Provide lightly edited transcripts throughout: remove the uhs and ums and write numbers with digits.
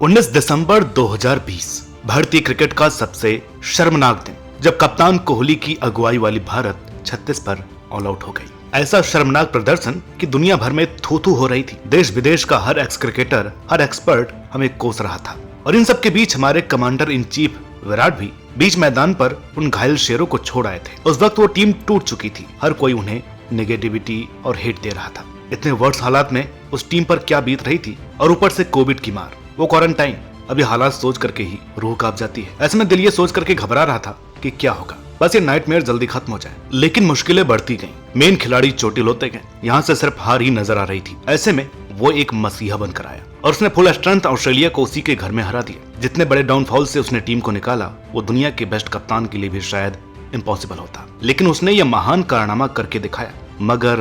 19 दिसंबर 2020 भारतीय क्रिकेट का सबसे शर्मनाक दिन, जब कप्तान कोहली की अगुवाई वाली भारत 36 पर ऑल आउट हो गई। ऐसा शर्मनाक प्रदर्शन कि दुनिया भर में थू-थू हो रही थी। देश विदेश का हर एक्स क्रिकेटर, हर एक्सपर्ट हमें कोस रहा था। और इन सब के बीच हमारे कमांडर इन चीफ विराट भी बीच मैदान पर उन घायल शेरों को छोड़ आए थे। उस वक्त वो टीम टूट चुकी थी। हर कोई उन्हें नेगेटिविटी और हेट दे रहा था। इतने वर्स्ट हालात में उस टीम पर क्या बीत रही थी, और ऊपर से कोविड की मार, वो क्वारंटाइन। अभी हालात सोच करके ही रूह कांप जाती है। ऐसे में दिल ये सोच करके घबरा रहा था कि क्या होगा, बस ये नाइटमेयर जल्दी खत्म हो जाए। लेकिन मुश्किलें बढ़ती गईं। मेन खिलाड़ी चोटिल होते गए। यहाँ से सिर्फ हार ही नजर आ रही थी। ऐसे में वो एक मसीहा बनकर आया और उसने फुल स्ट्रेंथ ऑस्ट्रेलिया को उसी के घर में हरा दिया। जितने बड़े डाउनफॉल से उसने टीम को निकाला, वो दुनिया के बेस्ट कप्तान के लिए भी शायद इम्पॉसिबल होता। लेकिन उसने ये महान कारनामा करके दिखाया। मगर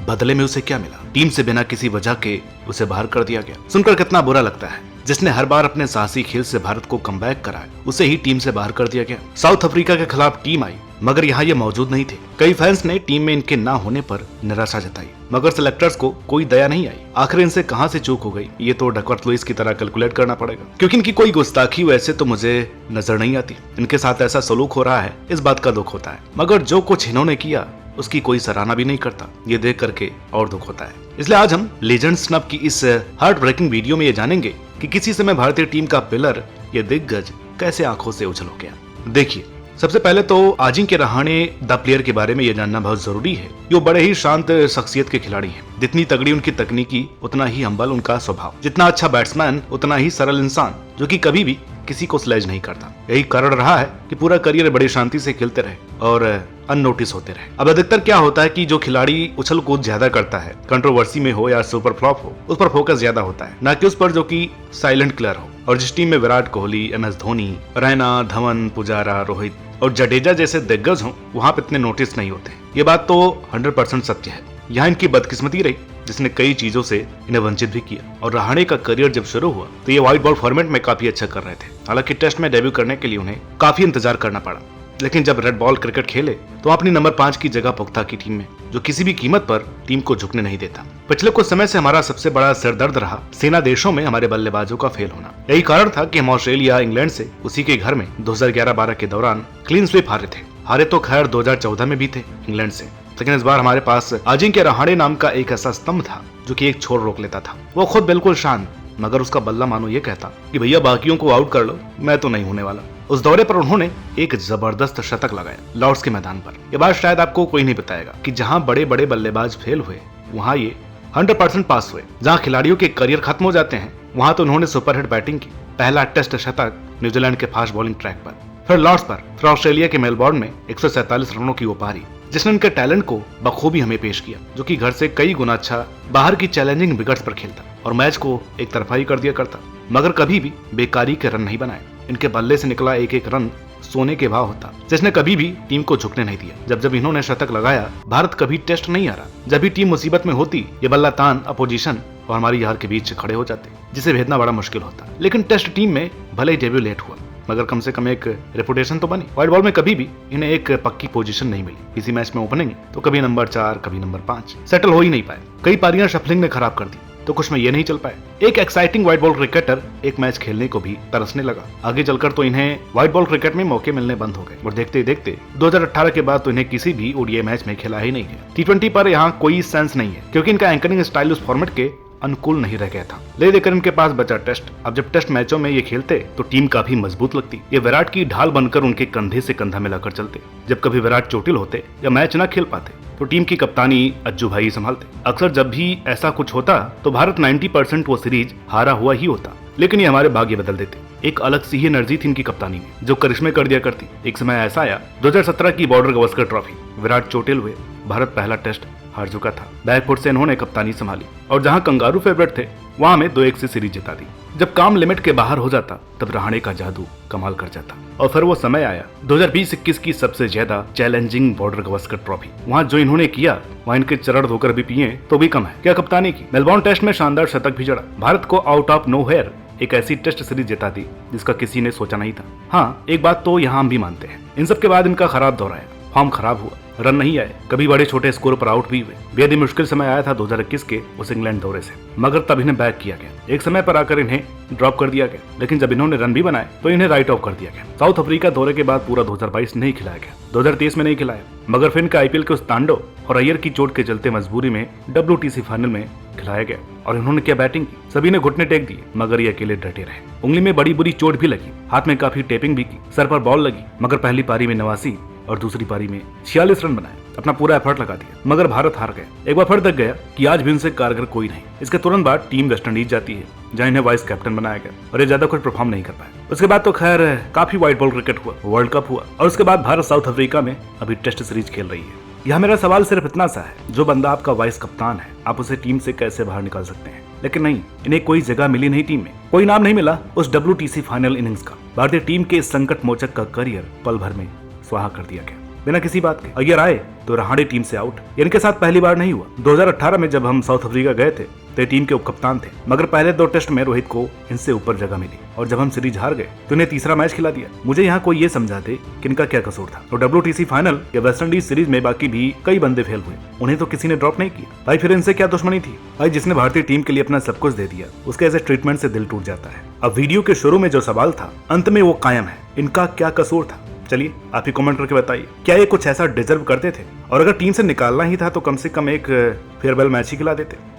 बदले में उसे क्या मिला? टीम से बिना किसी वजह के उसे बाहर कर दिया गया। सुनकर कितना बुरा लगता है। जिसने हर बार अपने साहसी खेल से भारत को कमबैक कराया, उसे ही टीम से बाहर कर दिया गया। साउथ अफ्रीका के खिलाफ टीम आई, मगर यहाँ ये मौजूद नहीं थे। कई फैंस ने टीम में इनके ना होने पर निराशा जताई, मगर सिलेक्टर्स को कोई दया नहीं आई। आखिर इनसे कहां से चूक हो गई, ये तो डकवर्थ लुइस की तरह कैलकुलेट करना पड़ेगा, क्योंकि इनकी कोई गुस्ताखी वैसे तो मुझे नजर नहीं आती। इनके साथ ऐसा सलूक हो रहा है, इस बात का दुख होता है। मगर जो कुछ इन्होंने किया उसकी कोई सराहना भी नहीं करता। ये देख करके और दुख होता है। इसलिए आज हम लेजेंड स्नब की इस हार्ट ब्रेकिंग वीडियो में ये जानेंगे कि किसी समय भारतीय टीम का पिलर, ये दिग्गज, कैसे आंखों से उछल हो गया। देखिए, सबसे पहले तो अजिंक्य रहाणे द प्लेयर के बारे में ये जानना बहुत जरूरी है। ये बड़े ही शांत शख्सियत के खिलाड़ी हैं। जितनी तगड़ी उनकी तकनीकी, उतना ही हम्बल उनका स्वभाव। जितना अच्छा बैट्समैन, उतना ही सरल इंसान, जो कि कभी भी किसी को स्लेज नहीं करता। यही कारण रहा है कि पूरा करियर बड़ी शांति से खेलते रहे और अननोटिस होते रहे। अब अधिकतर क्या होता है कि जो खिलाड़ी उछल कूद ज्यादा करता है, कंट्रोवर्सी में हो या सुपर फ्लॉप हो, उस पर फोकस ज्यादा होता है, ना कि उस पर जो कि साइलेंट किलर हो। और जिस टीम में विराट कोहली, MS धोनी, रैना, धवन, पुजारा, रोहित और जडेजा जैसे दिग्गज हों, वहां पर इतने नोटिस नहीं होते। ये बात तो 100% सत्य है। यहाँ इनकी बदकिस्मती रही जिसने कई चीजों से इन्हें वंचित भी किया। और रहाणे का करियर जब शुरू हुआ तो ये व्हाइट बॉल फॉर्मेट में काफी अच्छा कर रहे थे। हालांकि टेस्ट में डेब्यू करने के लिए उन्हें काफी इंतजार करना पड़ा। लेकिन जब रेड बॉल क्रिकेट खेले तो अपनी नंबर 5 की जगह पुख्ता की टीम में, जो किसी भी कीमत पर टीम को झुकने नहीं देता। पिछले कुछ समय से हमारा सबसे बड़ा सिरदर्द रहा सेना देशों में हमारे बल्लेबाजों का फेल होना। यही कारण था कि हम ऑस्ट्रेलिया, इंग्लैंड से उसी के घर में 2011-12 के दौरान क्लीन स्वीप हारे थे। हारे तो खैर 2014 में भी थे इंग्लैंड से, लेकिन इस बार हमारे पास अजिंक्य रहाणे नाम का एक ऐसा स्तंभ था जो कि एक छोर रोक लेता था। वो खुद बिल्कुल शांत, मगर उसका बल्ला मानो ये कहता कि भैया बाकियों को आउट कर लो, मैं तो नहीं होने वाला। उस दौरे पर उन्होंने एक जबरदस्त शतक लगाया लॉर्ड्स के मैदान पर। ये बात शायद आपको कोई नहीं बताएगा कि जहां बड़े बड़े बल्लेबाज फेल हुए, वहां ये 100% पास हुए। जहां खिलाड़ियों के करियर खत्म हो जाते हैं, वहां तो उन्होंने सुपरहिट बैटिंग की। पहला टेस्ट शतक न्यूजीलैंड के फास्ट बॉलिंग ट्रैक पर, फिर लॉर्ड्स पर, फिर ऑस्ट्रेलिया के मेलबोर्न में 147 रनों की वो पारी, जिसने उनके टैलेंट को बखूबी हमें पेश किया, जो कि घर से कई गुना अच्छा बाहर की चैलेंजिंग विकेट्स पर खेलता और मैच को एक तरफा ही कर दिया करता, मगर कभी भी बेकारी के रन नहीं बनाए। इनके बल्ले से निकला एक एक रन सोने के भाव होता, जिसने कभी भी टीम को झुकने नहीं दिया। जब जब इन्होंने शतक लगाया, भारत कभी टेस्ट नहीं हारा। जब भी टीम मुसीबत में होती, ये बल्ला तान अपोजिशन और हमारी हार के बीच खड़े हो जाते, जिसे भेदना बड़ा मुश्किल होता। लेकिन टेस्ट टीम में भले ही डेब्यू लेट हुआ, मगर कम से कम एक रेपुटेशन तो बनी। व्हाइट बॉल में कभी भी इन्हें एक पक्की पोजीशन नहीं मिली। किसी मैच में ओपनिंग तो कभी नंबर 4, कभी नंबर 5, सेटल हो ही नहीं पाए। कई पारियां शफलिंग ने खराब कर दी, तो कुछ में ये नहीं चल पाए। एक एक्साइटिंग व्हाइट बॉल क्रिकेटर एक मैच खेलने को भी तरसने लगा। आगे चलकर तो इन्हें व्हाइट बॉल क्रिकेट में मौके मिलने बंद हो गए और देखते ही देखते 2018 के बाद तो इन्हें किसी भी ODI मैच में खेला ही नहीं गया। T20 पर यहाँ कोई सेंस नहीं है, क्योंकि इनका एंकरिंग स्टाइल उस फॉर्मेट के अनुकूल नहीं रह गया था। ले देकर इनके पास बचा टेस्ट। अब जब टेस्ट मैचों में ये खेलते तो टीम काफी मजबूत लगती। ये विराट की ढाल बनकर उनके कंधे से कंधा मिलाकर चलते। जब कभी विराट चोटिल होते या मैच न खेल पाते तो टीम की कप्तानी अज्जू भाई संभालते। अक्सर जब भी ऐसा कुछ होता तो भारत 90% वो सीरीज हारा हुआ ही होता, लेकिन ये हमारे भाग्य बदल देते। एक अलग सी ही एनर्जी थी इनकी कप्तानी में, जो करिश्मे कर दिया करती। एक समय ऐसा आया 2017 की बॉर्डर गवस्कर ट्रॉफी, विराट चोटिल हुए, भारत पहला टेस्ट हार चुका था। बैकफुट से इन्होंने कप्तानी संभाली और जहां कंगारू फेवरेट थे, वहां में 2-1 से सीरीज जिता दी। जब काम लिमिट के बाहर हो जाता, तब रहाणे का जादू कमाल कर जाता। और फिर वो समय आया 2020-21 की सबसे ज्यादा चैलेंजिंग बॉर्डर गवस्कर ट्रॉफी। वहां जो इन्होंने किया, वहां इनके चरण धोकर भी पिए तो भी कम है। क्या कप्तानी की! मेलबोर्न टेस्ट में शानदार शतक भी जड़ा, भारत को आउट ऑफ नोवेयर एक ऐसी टेस्ट सीरीज जिता दी जिसका किसी ने सोचा नहीं था। हाँ, एक बात तो यहाँ हम भी मानते हैं, इन सब के बाद इनका खराब दौर आया, फॉर्म खराब हुआ। रन नहीं आए, कभी बड़े छोटे स्कोर पर आउट भी हुए। बेहद ही मुश्किल समय आया था 2021 के उस इंग्लैंड दौरे से, मगर तब इन्हें बैक किया गया। एक समय पर आकर इन्हें ड्रॉप कर दिया गया, लेकिन जब इन्होंने रन भी बनाए तो इन्हें राइट ऑफ कर दिया गया। साउथ अफ्रीका दौरे के बाद पूरा 2022 नहीं खिलाया गया, 2023 में नहीं खिलाया, मगर फिर इनका आईपीएल के उस तांडव और अय्यर की चोट के चलते मजबूरी में WTC फाइनल में खिलाया गया। और इन्होंने क्या बैटिंग की, सभी ने घुटने टेक दिए, मगर ये अकेले डटे रहे। उंगली में बड़ी बुरी चोट भी लगी, हाथ में काफी टेपिंग भी की, सर पर बॉल लगी, मगर पहली पारी में 89 और दूसरी पारी में 46 रन बनाए, अपना पूरा एफर्ट लगा दिया, मगर भारत हार गया। एक बार फिर तक गया कि आज भी उनसे कारगर कोई नहीं। इसके तुरंत बाद टीम वेस्ट इंडीज जाती है, जहां इन्हें वाइस कैप्टन बनाया गया और ये ज्यादा कुछ परफॉर्म नहीं कर पाए। उसके बाद तो खैर काफी व्हाइट बॉल क्रिकेट हुआ, वर्ल्ड कप हुआ, और उसके बाद भारत साउथ अफ्रीका में अभी टेस्ट सीरीज खेल रही है। यह मेरा सवाल सिर्फ इतना सा है, जो बंदा आपका वाइस कप्तान है, आप उसे टीम से कैसे बाहर निकाल सकते हैं? लेकिन नहीं, इन्हें कोई जगह मिली नहीं टीम में, कोई नाम नहीं मिला उस WTC फाइनल इनिंग्स का। भारतीय टीम के इस संकट मोचक का करियर पल भर में स्वाहा कर दिया गया, बिना किसी बात के। अय्यर आए तो रहाणे टीम से आउट। इनके साथ पहली बार नहीं हुआ। 2018 में जब हम साउथ अफ्रीका गए थे तो टीम के उपकप्तान थे, मगर पहले 2 टेस्ट में रोहित को इनसे ऊपर जगह मिली, और जब हम सीरीज हार गए तो इन्हें तीसरा मैच खिला दिया। मुझे यहाँ कोई ये समझा दे कि इनका क्या कसूर था। तो WTC फाइनल या वेस्ट इंडीज सीरीज में बाकी भी कई बंदे फेल हुए, उन्हें तो किसी ने ड्रॉप नहीं किया। भाई फिर इनसे क्या दुश्मनी थी? भाई जिसने भारतीय टीम के लिए अपना सब कुछ दे दिया, उसके ऐसे ट्रीटमेंट से दिल टूट जाता है। अब वीडियो के शुरू में जो सवाल था, अंत में वो कायम है, इनका क्या कसूर था? चलिए आप ही कमेंट करके बताइए, क्या ये कुछ ऐसा डिजर्व करते थे? और अगर टीम से निकालना ही था तो कम से कम एक फेयरवेल मैच ही खिला देते।